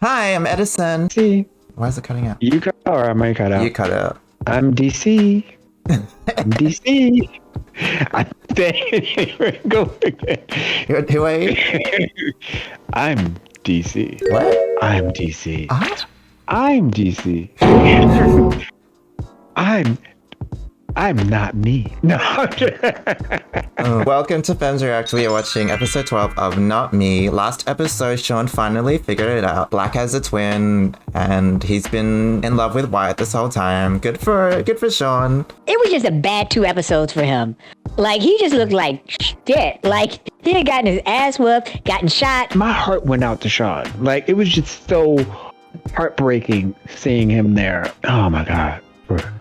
Hi, I'm Edison. See, Why is it cutting out? you cut or am I cut out? You cut out. I'm DC. I'm DC. I think go again. Who are you? I'm DC. What? I'm DC. Ah? I'm DC. I'm not me. No. Welcome to Femmes React. We are watching episode 12 of Not Me. Last episode, Sean finally figured it out. Black has a twin, and he's been in love with Wyatt this whole time. Good for Sean. It was just a bad 2 episodes for him. Like, he just looked like shit. Like, he had gotten his ass whooped, gotten shot. My heart went out to Sean. Like, it was just so heartbreaking seeing him there. Oh my God.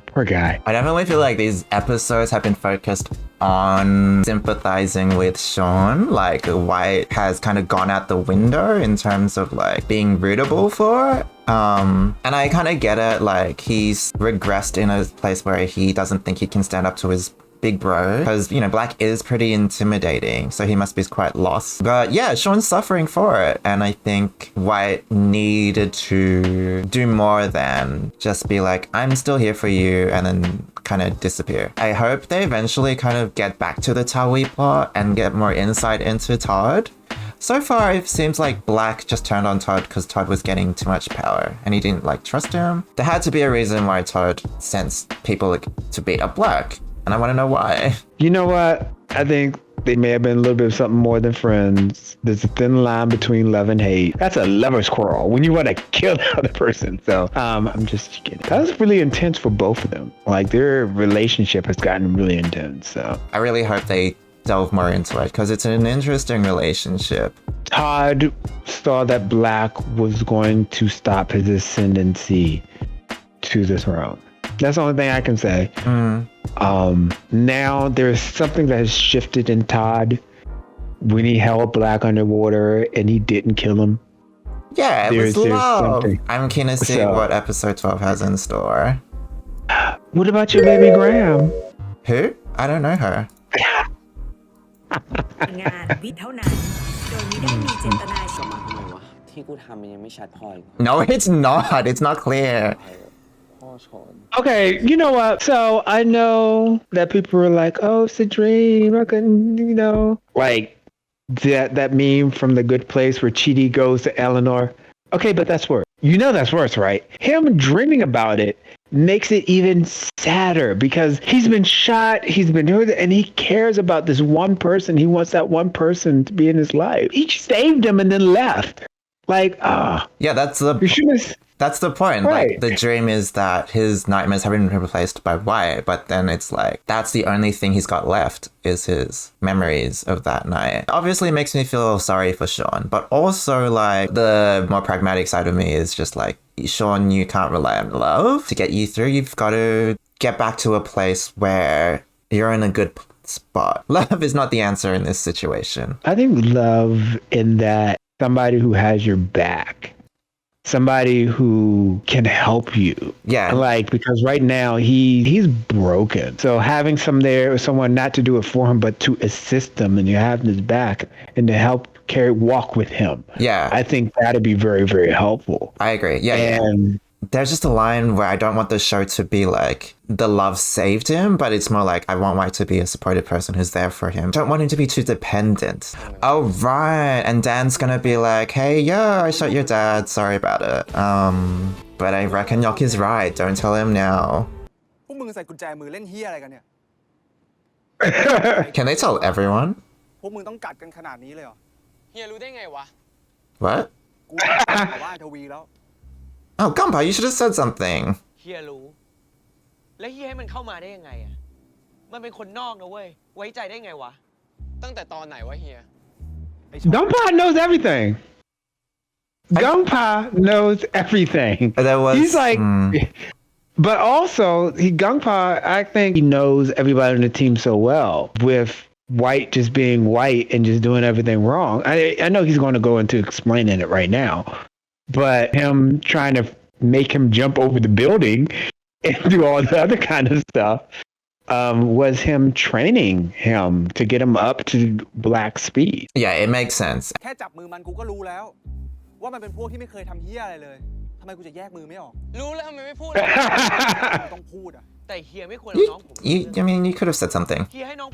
Poor guy. I definitely feel like these episodes have been focused on sympathizing with Sean. Like, Wyatt has kind of gone out the window in terms of like being rootable for. And I kind of get it. Like, he's regressed in a place where he doesn't think he can stand up to his big bro, because, you know, Black is pretty intimidating, so he must be quite lost. But yeah, Sean's suffering for it, and I think Wyatt needed to do more than just be like, I'm still here for you, and then kind of disappear. I hope they eventually kind of get back to the Tawi plot and get more insight into Todd. So far, it seems like Black just turned on Todd because Todd was getting too much power and he didn't like trust him. There had to be a reason why Todd sent people to beat up Black. And I want to know why. You know what? I think they may have been a little bit of something more than friends. There's a thin line between love and hate. That's a lover's quarrel when you want to kill the other person. So I'm just kidding. That was really intense for both of them. Like, their relationship has gotten really intense. So I really hope they delve more into it because it's an interesting relationship. Todd saw that Black was going to stop his ascendancy to the throne. That's the only thing I can say. Now there's something that has shifted in Todd when he held Black underwater and he didn't kill him. Yeah, it was love. Something. I'm keen to see what episode 12 has in store. What about your baby Graham? Who? I don't know her. งานวิเท่านั้นโดยไม่ได้มีเจตนา ส่งมาทำไมวะที่กูทำมันยังไม่ชัดพออีก No, it's not. It's not clear. พ่อชน Okay, you know what? So I know that people were like, "Oh, it's a dream." I couldn't, like that meme from The Good Place where Chidi goes to Eleanor. Okay, but that's worse. You know that's worse, right? Him dreaming about it makes it even sadder because he's been shot, he's been hurt, and he cares about this one person. He wants that one person to be in his life. He saved him and then left. Like, Yeah, that's the point. Right. Like, the dream is that his nightmares have been replaced by Wyatt, but then it's like, that's the only thing he's got left is his memories of that night. Obviously, it makes me feel sorry for Sean, but also, like, the more pragmatic side of me is just like, Sean, you can't rely on love to get you through. You've got to get back to a place where you're in a good spot. Love is not the answer in this situation. I think love in that somebody who has your back. Somebody who can help you. Yeah. Like, because right now he's broken. So having someone not to do it for him, but to assist him and you have his back and to help walk with him. Yeah. I think that'd be very, very helpful. I agree. Yeah. And there's just a line where I don't want the show to be like, the love saved him, but it's more like, I want White to be a supportive person who's there for him. Don't want him to be too dependent. Oh, right. And Dan's gonna be like, hey, I shot your dad. Sorry about it. But I reckon Yok is right. Don't tell him now. พวกมึงใส่กุญแจมือเล่นเฮียอะไรกันเนี่ย Can they tell everyone? พวกมึงต้องกัดกันขนาดนี้เลยเหรอ เฮียรู้ได้ไงวะ What? กูบอกว่าทวีแล้ว Oh, GUMPA, you should have said something. เฮียรู้แล้วเฮียให้มันเข้ามาได้ยังไงอ่ะมันเป็นคนนอกนะเว้ยไว้ใจได้ไงวะตั้งแต่ตอนไหนวะเฮีย Gumpa knows everything. Gumpa knows everything. There was... He's like... But also, Gumpa, I think he knows everybody on the team so well with White just being White and just doing everything wrong. I know he's going to go into explaining it right now, but him trying to make him jump over the building and do all the other kind of stuff was him training him to get him up to Black speed. Yeah, it makes sense. แค่จับมือมันกูก็รู้แล้ว ว่ามันเป็นพวกที่ไม่เคยทำเฮี้ยอะไรเลยทำไมกูจะแยกมือไม่ออก รู้แล้วทำไมไม่พูด มึงต้องพูดอ่ะ แต่เฮียไม่ควรเอาน้องผม I mean, you could have said something. เฮียให้น้อง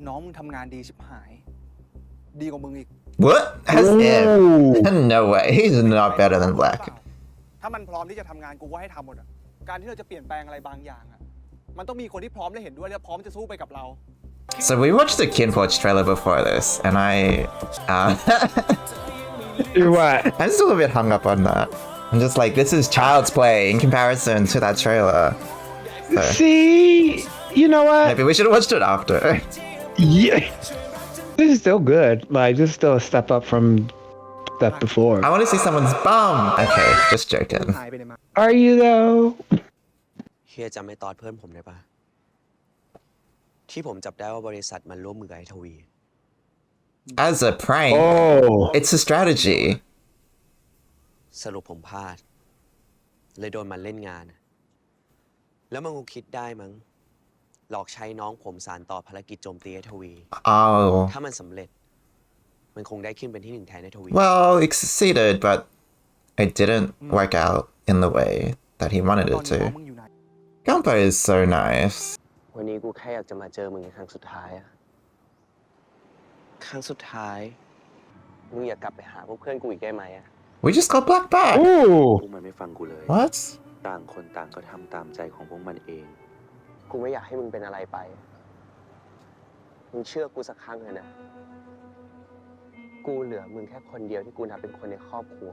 น้องมึงทำงานดีชิบหาย ดีกว่ามึงอีก What? As if. Ooh. No way. He's not better than Black. ถ้ามันพร้อมที่จะทำงานกูก็ให้ทำหมดอ่ะ การที่เราจะเปลี่ยนแปลงอะไรบางอย่างอ่ะ มันต้องมีคนที่พร้อมและเห็นด้วยและพร้อมจะสู้ไปกับเรา So we watched the Kinforge trailer before this, and You're what? I'm still a bit hung up on that. I'm just like, this is child's play in comparison to that trailer. So See, you know what? maybe we should have watched it after. Yeah, this is still good. Like, this is still a step up from stuff before. I want to see someone's bum. Okay, just joking. หายไปไหนมา Are you though? เฮียจำไอ้ตอดเพื่อนผมได้ปะที่ผมจับได้ว่าบริษัทมันร่วมมือกับไอ้ทวี As a prank, Oh, it's a strategy. สรุปผมพลาด เลยโดนมันเล่นงาน แล้วมันคงคิดได้มั้ง หลอกใช้น้องผมสารต่อภารกิจโจมตีไอ้ทวี Oh, ถ้ามันสำเร็จ มันคงได้ขึ้นเป็นที่หนึ่งแทนไอ้ทวี well, it succeeded, but it didn't work out in the way that he wanted ตอน it นี้น้อง to. มึงอยู่ไหน GUMPA is so nice. วันนี้กูแค่อยากจะมาเจอมึงในครั้งสุดท้ายอะครั้งสุดท้าย มึงอยากกลับไปหาพวกเพื่อนกูอีกได้ไหมอะ We just got Black back. พ ooh. วกมันไม่ฟังกูเลย What? ต่างคนต่างก็ทำตามใจของพวกมันเอง กูไม่อยากให้มึงเป็นอะไรไป มึงเชื่อกูสักครั้งเถอะนะ กูเหลือมึงแค่คนเดียวที่กูนับเป็นคนในครอบครัว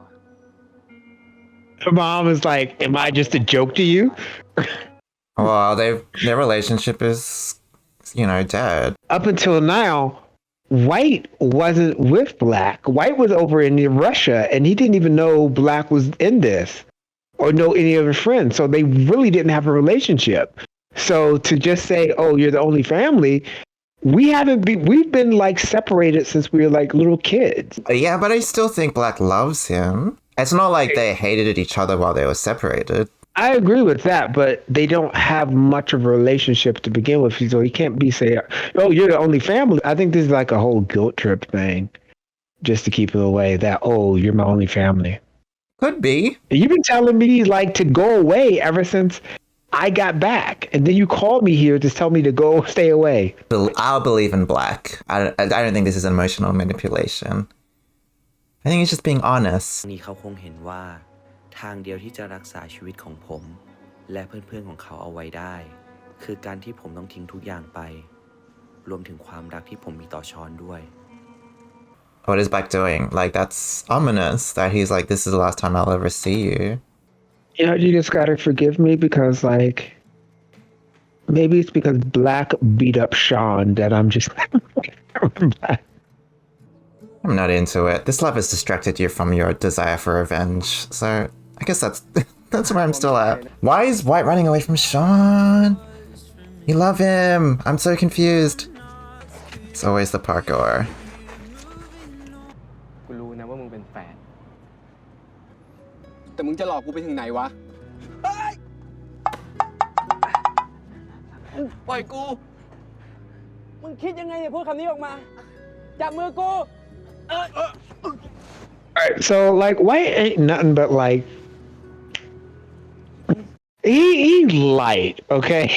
Her mom is like, "Am I just a joke to you?" Well, their relationship is, dead. Up until now, White wasn't with Black. White was over in Russia, and he didn't even know Black was in this or know any of his friends. So they really didn't have a relationship. So to just say, "Oh, you're the only family," we've been like separated since we were like little kids. Yeah, but I still think Black loves him. It's not like they hated each other while they were separated. I agree with that, but they don't have much of a relationship to begin with, so he can't be say, "Oh, you're the only family." I think this is like a whole guilt trip thing, just to keep it away. That, "Oh, you're my only family." Could be. You've been telling me like to go away ever since I got back, and then you called me here to tell me to go stay away. I'll believe in Black. I don't think this is emotional manipulation. I think it's just being honest. นี่เขาคงเห็นว่า ทางเดียวที่จะรักษาชีวิตของผม และเพื่อนๆของเขาเอาไว้ได้ คือการที่ผมต้องทิ้งทุกอย่างไป รวมถึงความรักที่ผมมีต่อชอนด้วย What is Black doing? Like, that's ominous that he's like, this is the last time I'll ever see you. You know, you just gotta forgive me because like maybe it's because Black beat up Sean that I'm just I'm not into it. This love has distracted you from your desire for revenge. So I guess that's where I'm still at. Why is White running away from Sean? You love him. I'm so confused. It's always the parkour. กูรู้นะว่ามึงเป็นแฟน แต่มึงจะหลอกกูไปถึงไหนวะ ปล่อยกู มึงคิดยังไงเนี่ยพูดคำนี้ออกมา จับมือกู Alright, so like White ain't nothing but like he light, okay?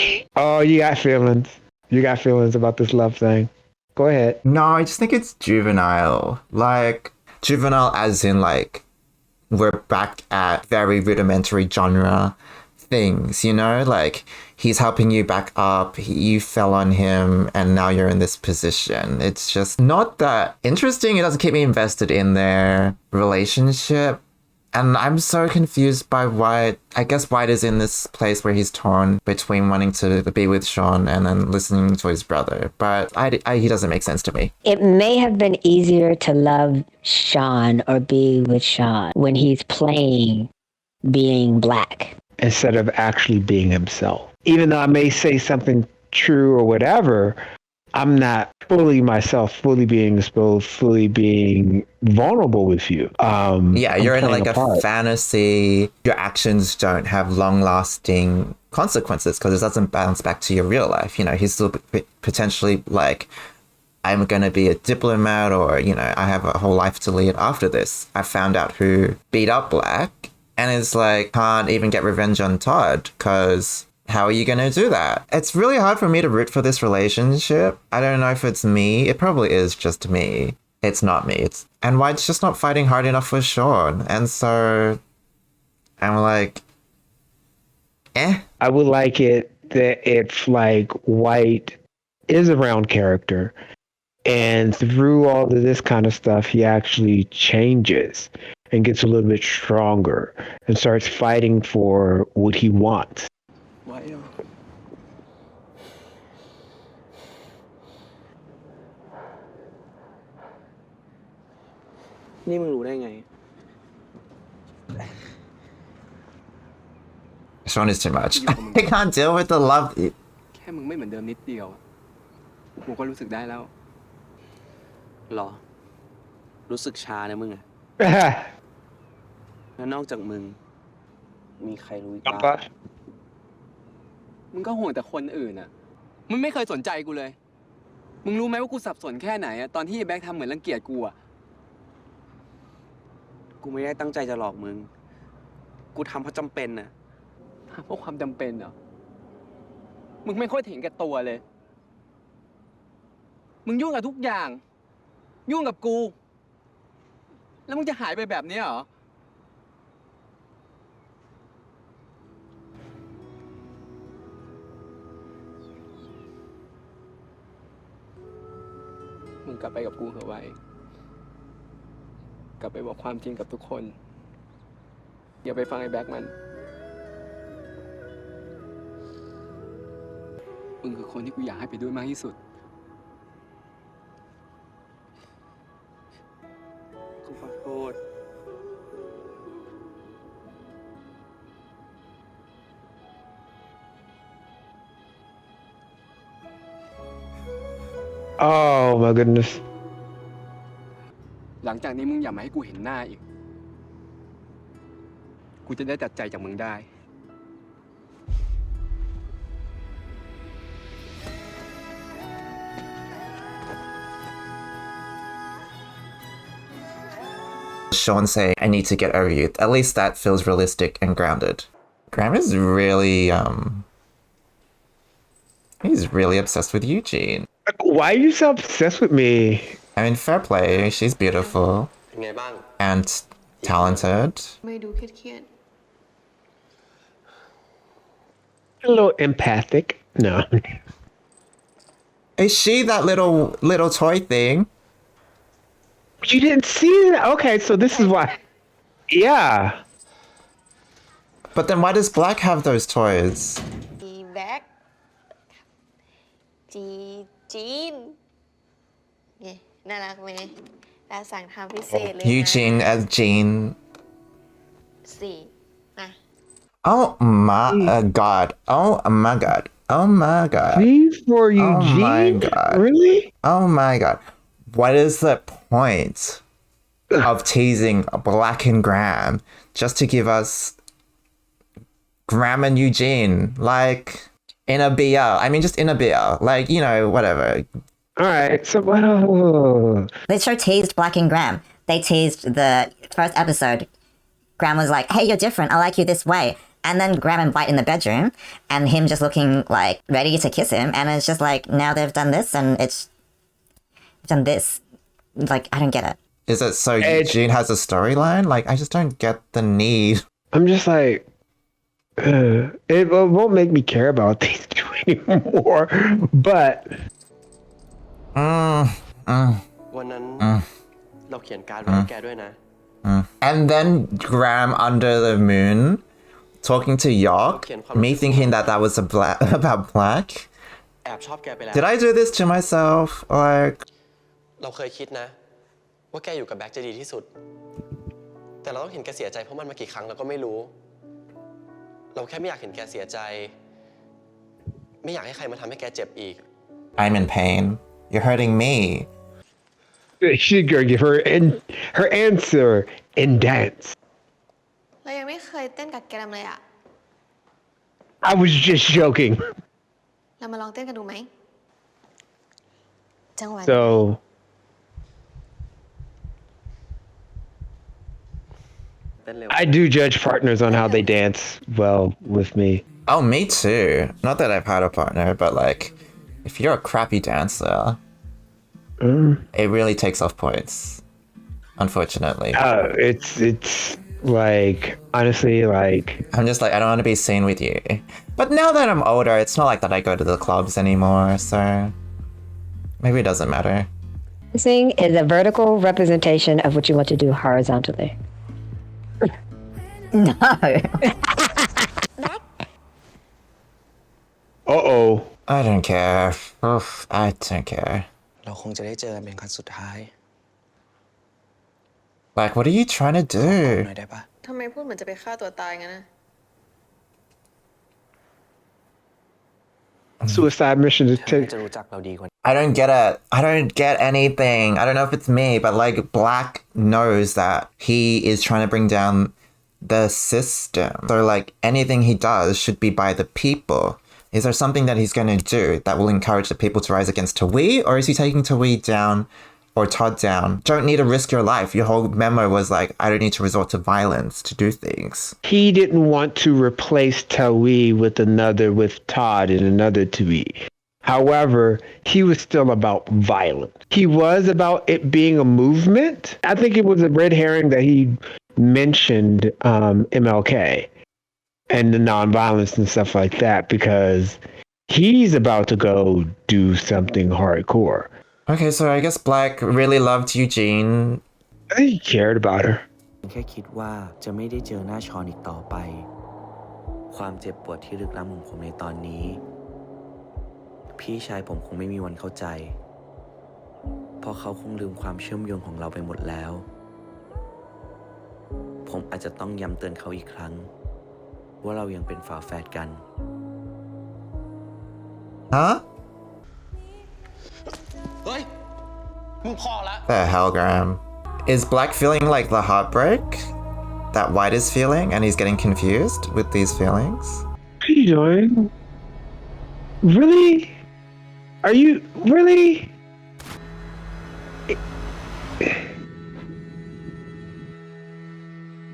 Oh, you got feelings. You got feelings about this love thing. Go ahead. No, I just think it's juvenile. Like, juvenile as in like, we're back at very rudimentary genre things, like he's helping you back up, you fell on him, and now you're in this position. It's just not that interesting. It doesn't keep me invested in their relationship. And I'm so confused by White. I guess White is in this place where he's torn between wanting to be with Sean and then listening to his brother. But he doesn't make sense to me. It may have been easier to love Sean or be with Sean when he's playing being Black, instead of actually being himself. Even though I may say something true or whatever, I'm not fully myself, fully being exposed, fully being vulnerable with you. Yeah, you're in like a fantasy. Your actions don't have long-lasting consequences because it doesn't bounce back to your real life. He's still potentially like I'm gonna be a diplomat or, I have a whole life to lead after this. I found out who beat up Black and it's like, can't even get revenge on Todd because how are you gonna do that? It's really hard for me to root for this relationship. I don't know if it's me. It probably is just me. It's not me. And White's just not fighting hard enough for Sean. And so I'm like, I would like it that if like White is a round character and through all of this kind of stuff he actually changes and gets a little bit stronger and starts fighting for what he wants. ไว้เหรอ นี่มึงรู้ได้ไง Sean is too much. I can't deal with the love. แค่มึงไม่เหมือนเดิมนิดเดียวอะกูก็รู้สึกได้แล้วหรอ รู้สึกช้านะมึงอะแล้วนอกจากมึง มีใครรู้อีกบ้างมึงก็ห่วงแต่คนอื่นอะมึงไม่เคยสนใจกูเลย มึงรู้ไหมว่ากูสับสนแค่ไหนอะตอนที่ไอ้แบ็คทำเหมือนรังเกียจกูอะ กูไม่ได้ตั้งใจจะหลอกมึง กูทำเพราะจำเป็นน่ะ เพราะความจำเป็นเหรอ มึงไม่ค่อยเห็นแก่ตัวเลย มึงยุ่งกับทุกอย่าง ยุ่งกับกู แล้วมึงจะหายไปแบบนี้เหรอ มึงกลับไปกับกูเถอะไว้ กลับไปบอกความจริงกับทุกคน อย่าไปฟังไอ้แบ็คมัน มึงคือคนที่กูอยากให้ไปด้วยมากที่สุด กูขอโทษ Oh my goodness. หลังจากนี้มึงอย่ามาให้กูเห็นหน้าอีก กูจะได้ตัดใจจากมึงได้ Sean say, I need to get over you. At least that feels realistic and grounded. Graham is really, he's really obsessed with Eugene. Why are you so obsessed with me? I mean, fair play. She's beautiful เป็นไงบ้าง and talented. ไม่ดูเครียด A little empathic. No. Is she that little toy thing? You didn't see it? Okay, so this is why. Yeah. But then why does Black have those toys? ๆจีแบ็คจีนนี่น่ารักไหมเราสั่งทำพิเศษเลยนะ Eugene as Jean. สี่นะ Oh my god. Oh my god. Oh my god. Please for Eugene? my God. Really? Oh my god. What is the point of teasing Black and Graham just to give us Graham and Eugene? Like, in a BL. I mean, just in a BL. Like, whatever. Alright, so what? They sure teased Black and Graham. They teased the first episode. Graham was like, hey, you're different. I like you this way. And then Graham and White in the bedroom and him just looking like ready to kiss him. And it's just like, now they've done this and it's done this. Like, I don't get it. Is it so Eugene has a storyline? Like, I just don't get the need. I'm just like, it won't make me care about these two anymore. But วันนั้น เราเขียนการ์ดไว้ให้แกด้วยนะ And then Graham under the moon talking to York, me thinking that was about Black. แอบชอบแกไปแล้ว Did I do this to myself? Like, เราเคยคิดนะ ว่าแกอยู่กับแบ็คจะดีที่สุด แต่เราต้องเห็นแกเสียใจเพราะมันมากี่ครั้งเราก็ไม่รู้ เราแค่ไม่อยากเห็นแกเสียใจ ไม่อยากให้ใครมาทำให้แกเจ็บอีก I'm in pain. You're hurting me. she's gonna give her answer in dance. เรายังไม่เคยเต้นกับแกรมเลยอะ I was just joking. เรามาลองเต้นกันดูไหม จังหวะ So I do judge partners on how they dance well with me. Oh, me too. Not that I've had a partner, but like, if you're a crappy dancer, it really takes off points. Unfortunately. It's like, honestly, like, I'm just like, I don't want to be seen with you. But now that I'm older, it's not like that I go to the clubs anymore, so maybe it doesn't matter. Dancing is a vertical representation of what you want to do horizontally. No. uh-oh. I don't care. Oof, I don't care. เราคงจะได้เจอกันเป็นครั้งสุดท้าย Like, what are you trying to ห do? น่อยได้ปะ ทำไมพูดเหมือนจะไปฆ่าตัวตายงั้นนะ Suicide mission to เธอ take. จะรู้จักเราดีกว่า I don't get it. I don't get anything. I don't know if it's me, but like, Black knows that he is trying to bring down the system. So like, anything he does should be by the people. Is there something that he's going to do that will encourage the people to rise against Tawi? Or is he taking Tawi down or Todd down? Don't need to risk your life. Your whole memo was like, I don't need to resort to violence to do things. He didn't want to replace Tawi with Todd and another Tawi. However, he was still about violence. He was about it being a movement. I think it was a red herring that he mentioned MLK and the nonviolence and stuff like that because he's about to go do something hardcore. Okay, so I guess Black really loved Eugene. I think he cared about her. แค่คิดว่าจะไม่ได้เจอหน้าชอนอีกต่อไป ความเจ็บปวดที่ลึกล้ำของผมในตอนนี้ พี่ชายผมคงไม่มีวันเข้าใจ เพราะเขาคงลืมความเชื่อมโยงของเราไปหมดแล้ว ผมอาจจะต้องย้ำเตือนเขาอีกครั้ง ว่าเรายังเป็นฝาแฝดกัน Huh? เฮ้ย มึงพอละ The hell, Graham? Is Black feeling like the heartbreak that White is feeling and he's getting confused with these feelings? What are you doing? Really? Are you really?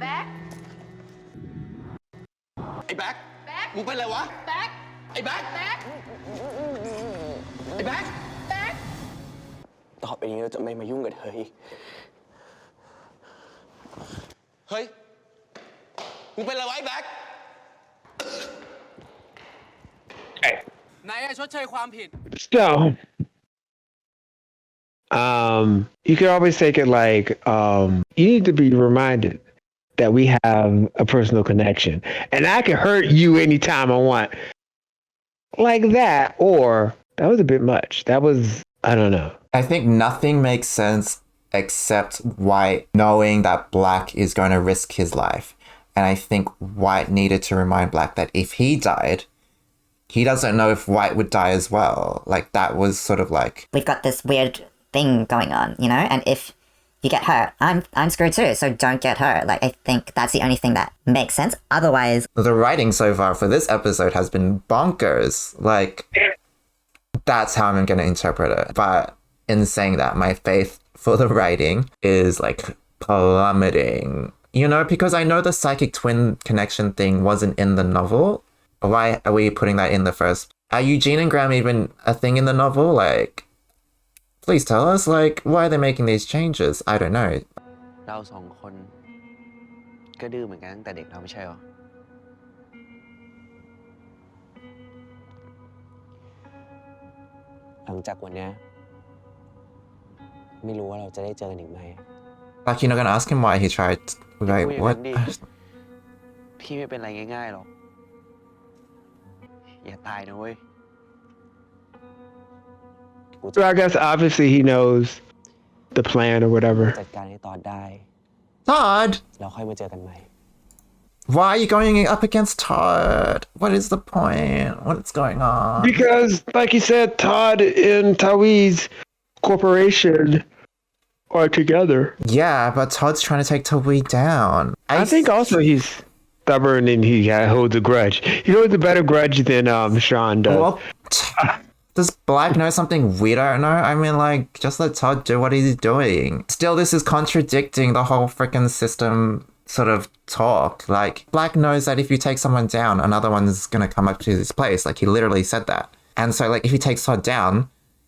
Back ไอ้แบ็ค Back มึงเป็นไรวะ Back ไอ้แบ็ค Back ไอ้แบ็ค Back ต่อไปนี้เราจะไม่มายุ่งกับเธออีก เฮ้ย มึงเป็นไรวะไอ้แบ็ค ไหนอะชดเชยความผิด So, you can always take it like, you need to be reminded that we have a personal connection, and I can hurt you anytime I want, like that. Or that was a bit much. That was, I don't know. I think nothing makes sense except White knowing that Black is going to risk his life. And I think White needed to remind Black that if he died, he doesn't know if White would die as well. Like, that was sort of like... We've got this weird thing going on, you know? And if you get hurt, I'm screwed too, so don't get hurt. Like, I think that's the only thing that makes sense. Otherwise... The writing so far for this episode has been bonkers. Like, that's how I'm going to interpret it. But in saying that, my faith for the writing is, like, plummeting. You know, because I know the psychic twin connection thing wasn't in the novel. Why are we putting that in the first? Are Eugene and Graham even a thing in the novel? Like, please tell us, like, why are they making these changes? I don't know. เราสองคนก็ดื้อเหมือนกันตั้งแต่เด็กเราไม่ใช่หรอ หลังจากวันนี้ไม่รู้ว่าเราจะได้เจอกันอีกไหม Like, you're not going to ask him why he tried... Like, what? พี่ไม่เป็นไรง่ายๆหรอก อย่าตายนะเว้ย So I guess obviously he knows the plan or whatever. จัดการให้ตอนได้ Todd! แล้วค่อยมาเจอกันใหม่ Why are you going up against Todd? What is the point? What's going on? Because, like you said, Todd and Tawi's corporation are together. Yeah, but Todd's trying to take Tawi down. I think also he's stubborn and he holds a grudge. He holds a better grudge than Sean does. Well, Does Black know something we don't know? I mean, like, just let Todd do what he's doing. Still, this is contradicting the whole freaking system sort of talk. Like, Black knows that if you take someone down, another one's gonna come up to this place. Like, he literally said that. And so, like, if he takes Todd down,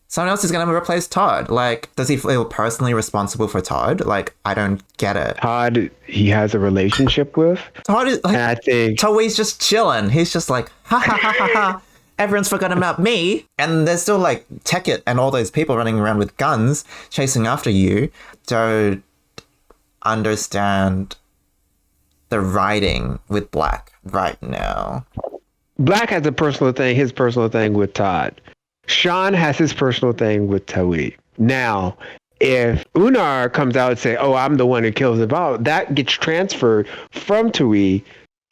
someone else is gonna replace Todd. Like, does he feel personally responsible for Todd? Like, I don't get it. Todd, he has a relationship with. Todd is like, And I think Toei's just chilling. He's just like, ha ha ha ha ha. Everyone's forgotten about me. And there's still like Tekket and all those people running around with guns chasing after you. Don't understand the writing with Black right now. Black has a personal thing, his personal thing with Todd. Sean has his personal thing with Toei. Now, if Unar comes out and say, "Oh, I'm the one who kills the ball," that gets transferred from Toei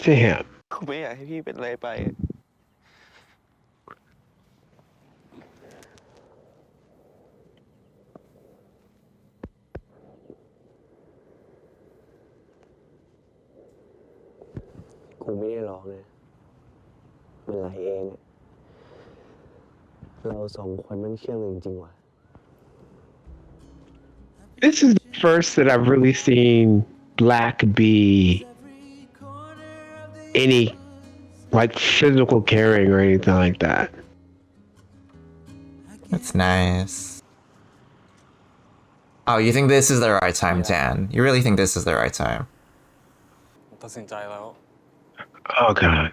to him. กูไม่อยากให้พี่เป็นอะไรไป กูไม่ได้ร้องนะมันไหลเองอะเราสองคนมันเชื่อมกันจริงๆว่ะ This is the first that I've really seen Black be any like physical caring or anything like that. That's nice. Oh, you think this is the right time, Dan? You really think this is the right time? ตัดสินใจแล้ว Oh God.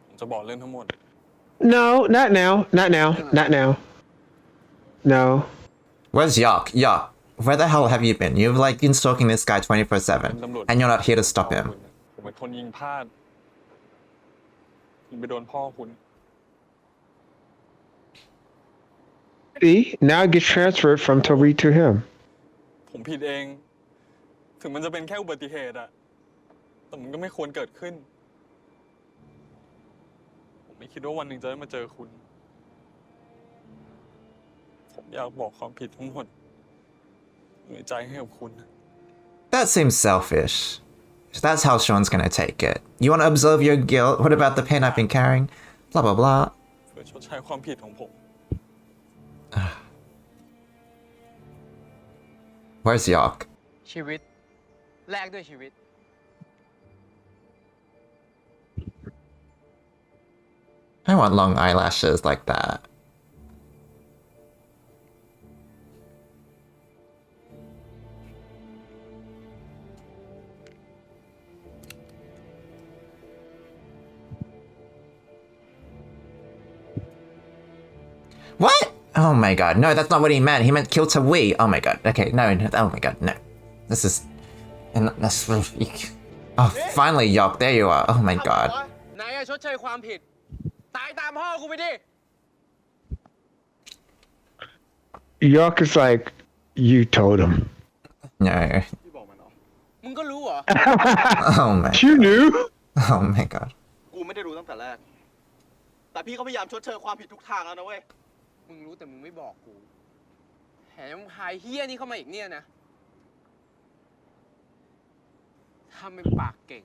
ผมจะบอกเรื่องทั้งหมด No, not now. Not now. Not now. No. Where's Yok? Yok, where the hell have you been? You've like been stalking this guy 24/7, and you're not here to stop him. ผมเป็นคนยิงพลาดยิงไปโดนพ่อคุณ See, now it gets transferred from Toei to him. ผมผิดเอง ถึงมันจะเป็นแค่อุบัติเหตุอะแต่มันก็ไม่ควรเกิดขึ้น ผมไม่คิดว่าวันหนึ่งจะได้มาเจอคุณ ผมอยากบอกความผิดทั้งหมดในใจให้กับคุณ That seems selfish. That's how Sean's gonna take it. You want to observe your guilt? What about the pain I've been carrying? Blah blah blah. เพื่อชดใช้ความผิดของผม Where's Yok? ชีวิตแลกด้วยชีวิต I want long eyelashes like that. What? Oh my god, no, that's not what he meant. He meant kill Toei. Oh my god, okay, no, oh my god, no. This is... Oh, finally, Yok, there you are. Oh my god. นายชดเชยความผิด ตายตามพ่อกูไปดิ York is like, you told him. No. พี่บอกมันเหรอ มึงก็รู้เหรอ Oh my You knew? Oh my god. กูไม่ได้รู้ตั้งแต่แรก แต่พี่ก็พยายามชดเชยความผิดทุกทางแล้วนะเว้ย มึงรู้แต่มึงไม่บอกกูแถมพายเฮี้ยนี่เข้ามาอีกเนี่ยนะทำเป็นปากเก่ง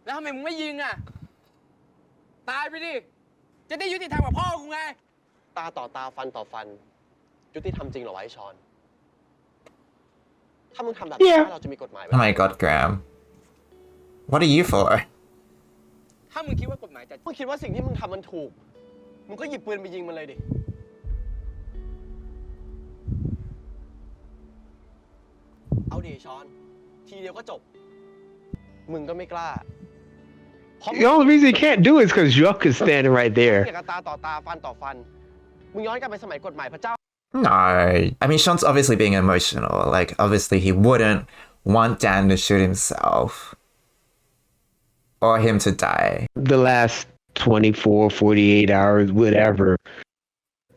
แล้วทำไมมึงไม่ยิงอ่ะ ตายไปดิ จะได้ยุติธรรมกับพ่อกูไง ตาต่อตาฟันต่อฟัน ยุติธรรมจริงเหรอวะไอ้ชอน ถ้ามึงทำแบบนี้เราจะมีกฎหมายไหม Oh my god, Graham. What are you for? ถ้ามึงคิดว่ากฎหมายจะ มึงคิดว่าสิ่งที่มึงทำมันถูก มึงก็หยิบปืนไปยิงมันเลยดิ เอาดิชอน ทีเดียวก็จบ มึงก็ไม่กล้า The only reason he can't do it is because York is standing right เกี่ there. ยวกับตาต่อตาฟันต่อฟัน มึงย้อนกลับไปสมัยกฎหมายพระเจ้า No. I mean, Sean's obviously being emotional. Like, obviously he wouldn't want Dan to shoot himself. Or him to die. The last 24, 48 hours, whatever,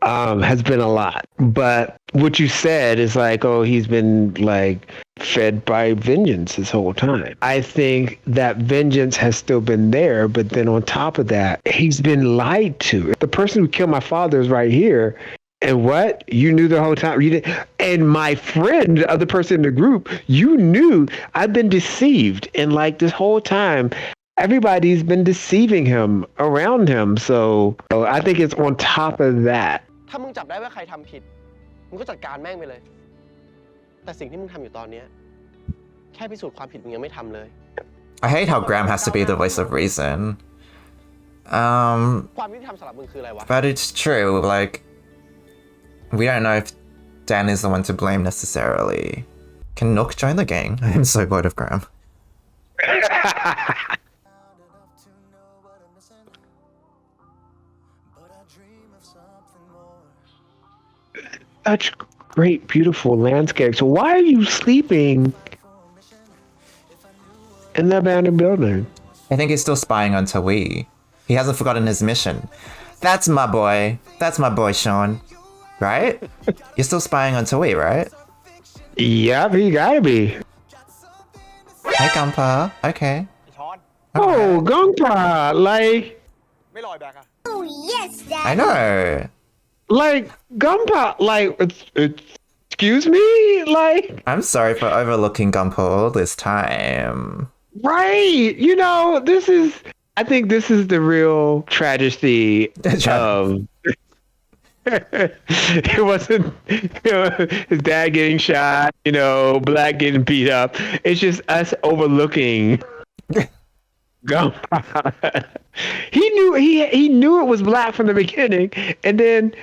has been a lot. But what you said is like, oh, he's been like fed by vengeance this whole time. I think that vengeance has still been there, but then on top of that, he's been lied to. The person who killed my father is right here. And what? You knew the whole time. You did. And my friend, the other person in the group, you knew I've been deceived. And like this whole time, everybody's been deceiving him around him. So I think it's on top of that. ถ้ามึงจับได้ว่าใครทำผิดมึงก็จัดการแม่งไปเลยแต่สิ่งที่มึงทำอยู่ตอนนี้แค่พิสูจน์ความผิดมึงยังไม่ทำเลย I hate how Graham has to be the voice of reason. ความยุติธรรมสำหรับมึงคืออะไรวะ But it's true, like, we don't know if Dan is the one to blame necessarily. Can Nook join the gang? I'm so bored of Graham. Such great, beautiful landscape. So why are you sleeping in the abandoned building? I think he's still spying on Tawi. He hasn't forgotten his mission. That's my boy. That's my boy, Sean. Right? You're still spying on Tawi, right? Yep, he gotta be. Hey, GUMPA. Okay. ช้อน Oh, GUMPA, like, ไม่ลอยแบกอะ I know. like GUMPA, like, excuse me, like, I'm sorry for overlooking GUMPA all this time. right? You know, I think this is the real tragedy of. It wasn't, his dad getting shot, Black getting beat up. It's just us overlooking GUMPA. He knew it was Black from the beginning, and then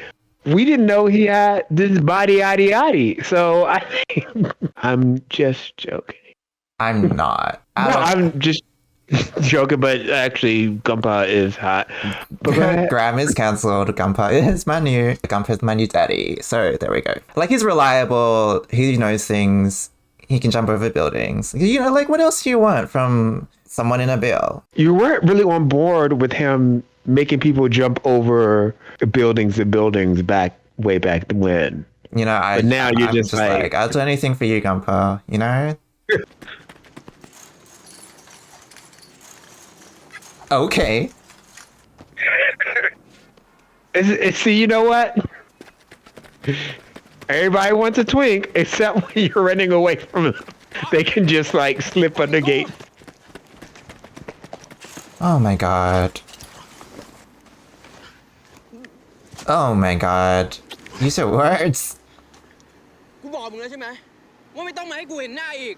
we didn't know he had this body yaddy yaddy. So I think I'm just joking. I'm not. No, I'm just joking, but actually GUMPA is hot. But go ahead. Graham is cancelled. GUMPA is my new daddy. So there we go. Like, he's reliable. He knows things. He can jump over buildings. Like, what else do you want from someone in a bill? You weren't really on board with him making people jump over buildings and buildings way back when. But now you're I'm just like, I'll do anything for you, GUMPA. Okay. See, you know what? Everybody wants a twink, except when you're running away from them. They can just like slip under gate. Oh my god. Oh my god. Use your words. กูบอกมึงแล้วใช่ไหมว่าไม่ต้องมาให้กูเห็นหน้าอีก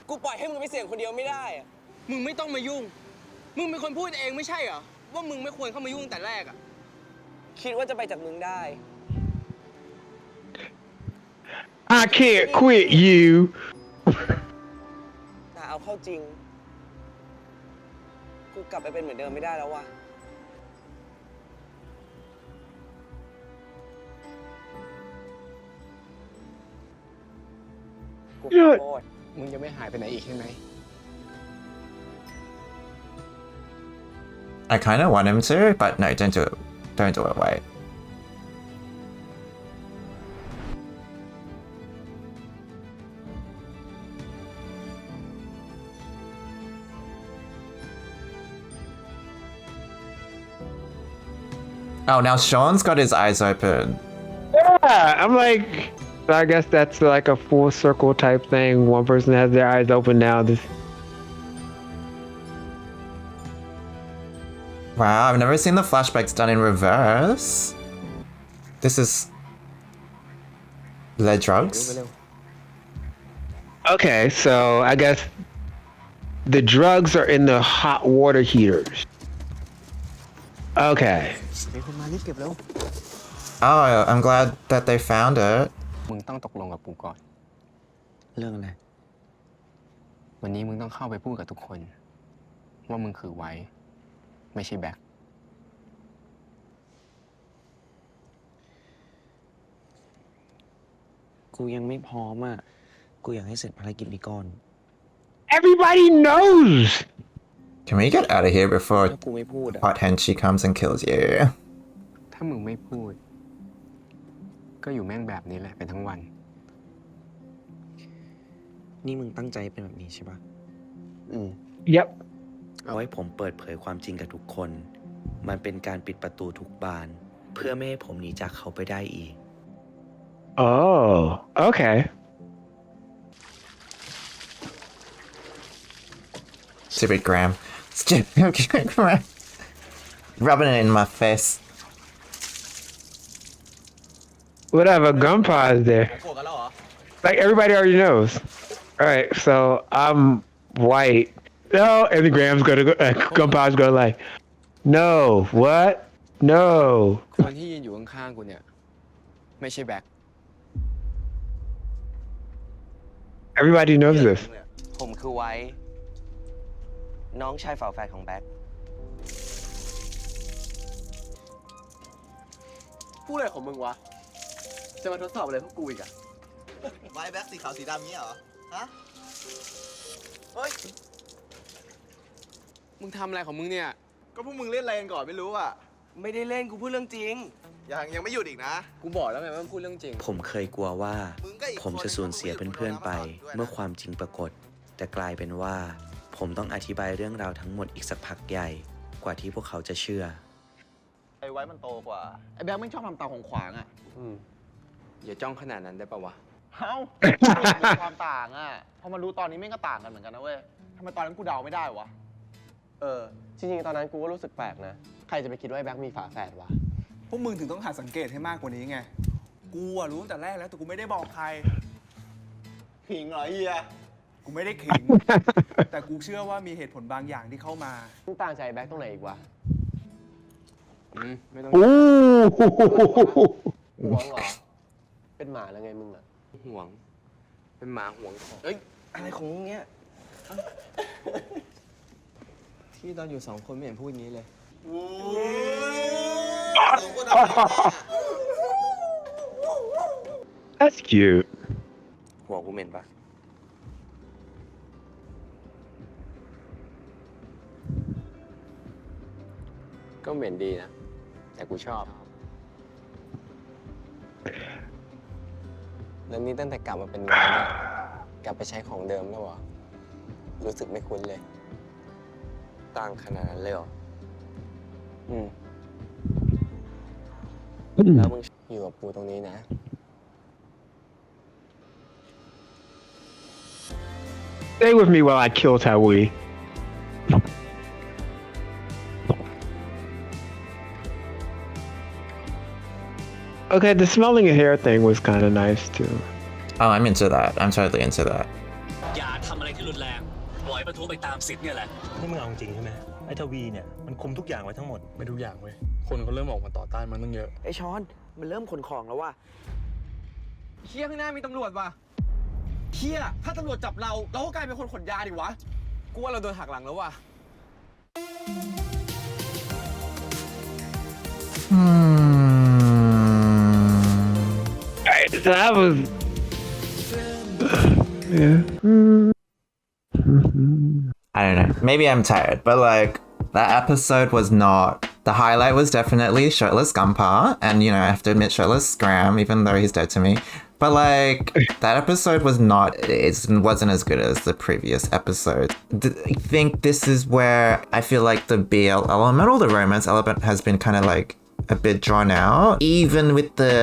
กูปล่อยให้มึงไปเสี่ยงคนเดียวไม่ได้อะมึงไม่ต้องมายุ่งมึงเป็นคนพูดเองไม่ใช่เหรอว่ามึงไม่ควรเข้ามายุ่งแต่แรกอะคิดว่าจะไปจากมึงได้ I can't quit you. แต่เอาเข้าจริงกูกลับไปเป็นเหมือนเดิมไม่ได้แล้วว่ะกูขอโทษมึงจะไม่หายไปไหนอีกใช่ไหม I kind of want him to, but no, don't do it. Don't do it, wait. Oh, now Sean's got his eyes open. Yeah, I'm like, I guess that's like a full circle type thing. One person has their eyes open now. Wow, I've never seen the flashbacks done in reverse. This is... lead drugs? Okay, so I guess the drugs are in the hot water heaters. Okay. Oh, I'm glad that they found it. มึงต้องตกลงกับกูก่อน เรื่องอะไร วันนี้มึงต้องเข้าไปพูดกับทุกคน ว่ามึงคือไว้ ไม่ใช่แบ็ค กูยังไม่พร้อมอ่ะ กูอยากให้เสร็จภารกิจนี้ก่อน Everybody knows. Can we get out of here before ถ้ากูไม่พูดอ่ะ Hot Henshi comes and kills you? ถ้ามึงไม่พูด ก็อยู่แม่งแบบนี้แหละเป็นทั้งวัน นี่มึงตั้งใจเป็นแบบนี้ใช่ปะ Yep. เอาให้ผมเปิดเผยความจริงกับทุกคน มันเป็นการปิดประตูทุกบาน เพื่อไม่ให้ผมหนีจากเขาไปได้อีก Oh, okay. Stupid Graham. Rubbing it in my face. Whatever, GUMPA is there. Like everybody already knows. All right, so I'm white. No, and the Graham's gonna go. GUMPA's gonna like, no, what? No. คนที่ยืนอยู่ข้างๆกูเนี่ยไม่ใช่แบ็ค Everybody knows this. ผมคือไว้ น้องชายฝาแฝดของแบ็ค พูดอะไรของมึงวะ จะมาทดสอบอะไรพวกกูอีกอะ ไว้แบ็คสีขาวสีดำนี้เหรอ ฮะ เฮ้ย มึงทำอะไรของมึงเนี่ย ก็พวกมึงเล่นอะไรกันก่อนไม่รู้อ่ะ ไม่ได้เล่นกูพูดเรื่องจริง ยังไม่หยุดอีกนะ กูบอกแล้วไงว่ามึงพูดเรื่องจริง ผมเคยกลัวว่า ผมจะสูญเสียเพื่อนๆไป เมื่อความจริงปรากฏ แต่กลายเป็นว่า ผมต้องอธิบายเรื่องราวทั้งหมดอีกสักพักใหญ่ กว่าที่พวกเขาจะเชื่อ ไอ้ไว้มันโตกว่า ไอ้แบ็คไม่ชอบทำตาของขวางอ่ะ อย่าจ้องขนาดนั้นได้ปะวะ เฮ้ามีความต่างอ่ะ พอมาดูตอนนี้แม่งก็ต่างกันเหมือนกันนะเว้ยทำไมตอนนั้นกูเดาไม่ได้วะ จริงๆตอนนั้นกูก็รู้สึกแปลกนะ ใครจะไปคิดว่าแบ็คมีฝาแฝดวะ พวกมึงถึงต้องหัดสังเกตให้มากกว่านี้ไง กูอะรู้ตั้งแต่แรกแล้วแต่กูไม่ได้บอกใคร ขิงเหรอเฮีย กูไม่ได้ขิง แต่กูเชื่อว่ามีเหตุผลบางอย่างที่เข้ามา มึงต่างใจแบ็คตรงไหนอีกวะ ไม่ต้อง Ooh. ห่วงเหรอ เป็นหมาแล้วไงมึงอะ ห่วง เป็นหมาห่วง เอ้ย อะไรของมึงเนี่ย ที่ตอนอยู่2 คนไม่เห็นพูดอย่างนี้เลย That's cute. หัวกูเหม็นปะ ก็เหม็นดีนะ แต่กูชอบ แล้วนี่ตั้งแต่กลับมาเป็นน้องเนี่ยกลับไปใช้ของเดิมแล้วเหรอ รู้สึกไม่คุ้นเลย ต่างขนาดนั้นเลยเหรอ แล้วมึงอยู่กับกูตรงนี้นะ Stay with me while I kill Tawi. Okay, the smelling your hair thing was kind of nice too. Oh, I'm into that. I'm totally into that. อย่าทำอะไรที่รุนแรงปล่อยประท้วงไปตามสิทธิ์เนี่ยแหละ นี่มึงเอาจริงใช่ไหมไอ้ทวีเนี่ยมันคุมทุกอย่างไว้ทั้งหมด ไม่ทุกอย่างเว้ย คนเขาเริ่มออกมาต่อต้านมันตั้งเยอะ ไอ้ช้อน มันเริ่มขนของแล้วว่ะ เฮียข้างหน้ามีตำรวจว่ะเฮียถ้าตำรวจจับเราก็กลายเป็นคนขนยาดิวะ กูว่าเราโดนหักหลังแล้วว่ะ That was. Yeah. I don't know. Maybe I'm tired, but like that episode was not. The highlight was definitely shirtless GUMPA, and you know I have to admit shirtless Graham, even though he's dead to me. But like that episode was not. It wasn't as good as the previous episode. I think this is where I feel like the BL element or the romance element has been kind of like a bit drawn out, even with the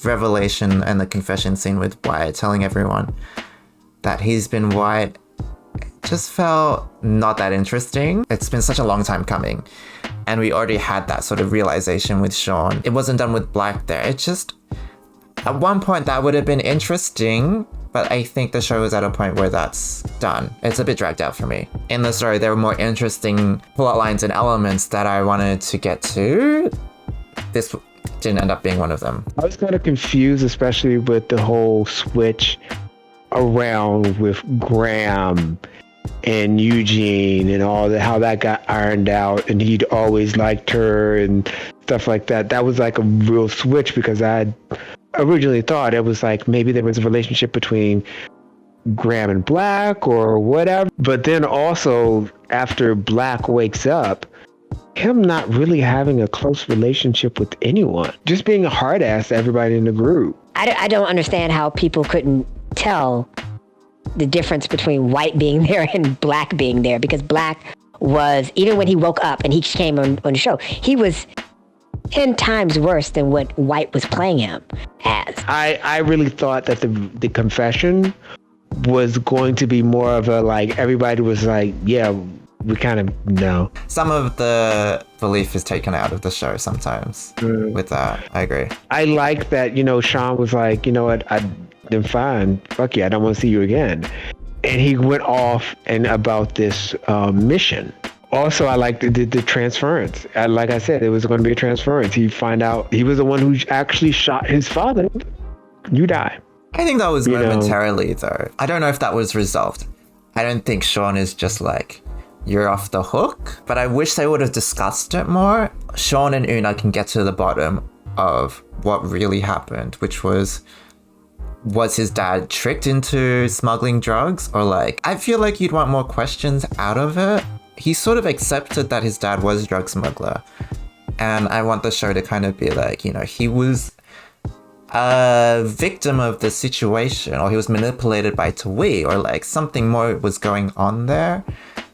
revelation and the confession scene with Wyatt telling everyone that he's been white. Just felt not that interesting. It's been such a long time coming, and we already had that sort of realization with Sean. It wasn't done with Black there. It just, at one point that would have been interesting, but I think the show is at a point where that's done. It's a bit dragged out for me. In the story, there were more interesting plot lines and elements that I wanted to get to. This didn't end up being one of them. I was kind of confused, especially with the whole switch around with Graham and Eugene and all that, how that got ironed out, and he'd always liked her and stuff like that. That was like a real switch, because I originally thought it was like maybe there was a relationship between Graham and Black or whatever. But then also after Black wakes up, him not really having a close relationship with anyone, just being a hard ass to everybody in the group. I don't understand how people couldn't tell the difference between White being there and Black being there, because Black was, even when he woke up and he came on the show, he was 10 times worse than what White was playing him as. I really thought that the confession was going to be more of a, like, everybody was like, yeah, we kind of know. Some of the belief is taken out of the show sometimes with that. I agree. I like that, Sean was like, you know what, then fine, fuck yeah, I don't want to see you again. And he went off and about this mission. Also, I like the transference. Like I said, it was going to be a transference. He find out he was the one who actually shot his father. You die. I think that was momentarily, though. I don't know if that was resolved. I don't think Sean is just like, you're off the hook. But I wish they would have discussed it more. Sean and Una can get to the bottom of what really happened, which was his dad tricked into smuggling drugs? Or like, I feel like you'd want more questions out of it. He sort of accepted that his dad was a drug smuggler. And I want the show to kind of be like, he was a victim of the situation, or he was manipulated by Tawee, or like something more was going on there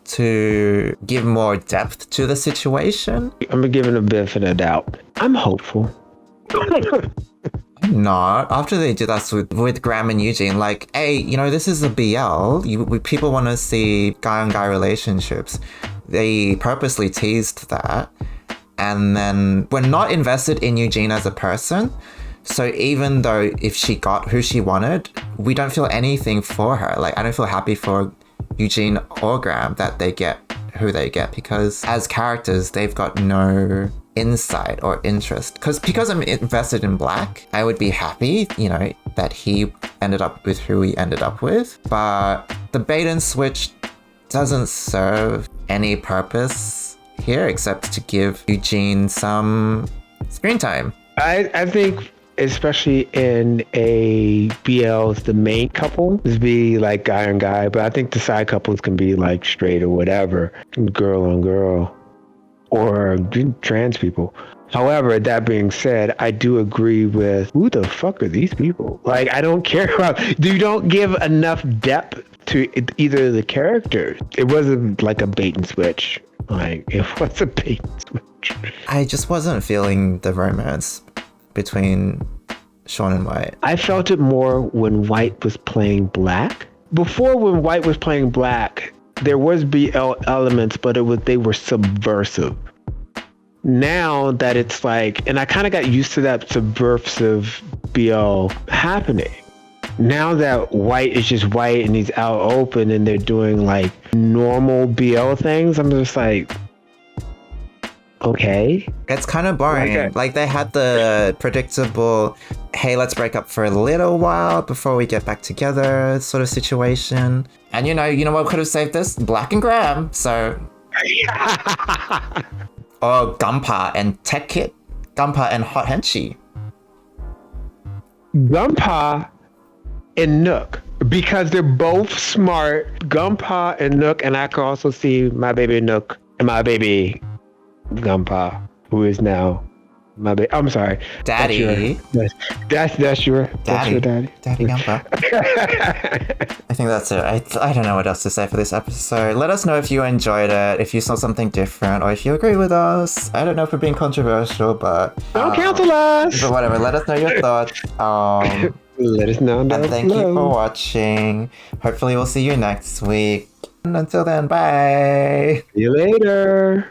to give more depth to the situation. I'm gonna give it a benefit of the doubt. I'm hopeful. Not after they did that with Graham and Eugene, like, hey, this is a BL. People want to see guy on guy relationships. They purposely teased that, and then we're not invested in Eugene as a person. So even though if she got who she wanted, we don't feel anything for her. Like, I don't feel happy for Eugene or Graham that they get who they get, because as characters, they've got no insight or interest. Because I'm invested in Black, I would be happy, that he ended up with who he ended up with. But the bait and switch doesn't serve any purpose here except to give Eugene some screen time. I think, especially in a BL's, the main couple is be like guy on guy, but I think the side couples can be like straight or whatever, girl on girl, or trans people. However, that being said, I do agree with, who the fuck are these people? Like, I don't care about, you don't give enough depth to either of the characters. It wasn't like a bait and switch. Like, it was a bait and switch. I just wasn't feeling the romance between Sean and White. I felt it more when White was playing Black. Before, when White was playing Black, there was BL elements, but they were subversive. Now that it's like, and I kind of got used to that subversive BL happening. Now that White is just White and he's out open and they're doing like normal BL things, I'm just like, okay. It's kind of boring. Okay. Like, they had the predictable, hey, let's break up for a little while before we get back together sort of situation. And you know what could have saved this? Black and Graham. So or GUMPA and Tech Kit. GUMPA and Hot Henchy. GUMPA and Nook, because they're both smart. GUMPA and Nook, and I can also see my baby Nook and my baby GUMPA, who is now my baby. I'm sorry, Daddy. That's your daddy. Daddy GUMPA. I think that's it. I don't know what else to say for this episode. Let us know if you enjoyed it, if you saw something different, or if you agree with us. I don't know if we're being controversial, but don't cancel us. But whatever. Let us know your thoughts. Let us know. And thank you for watching. Hopefully we'll see you next week. And until then, bye. See you later.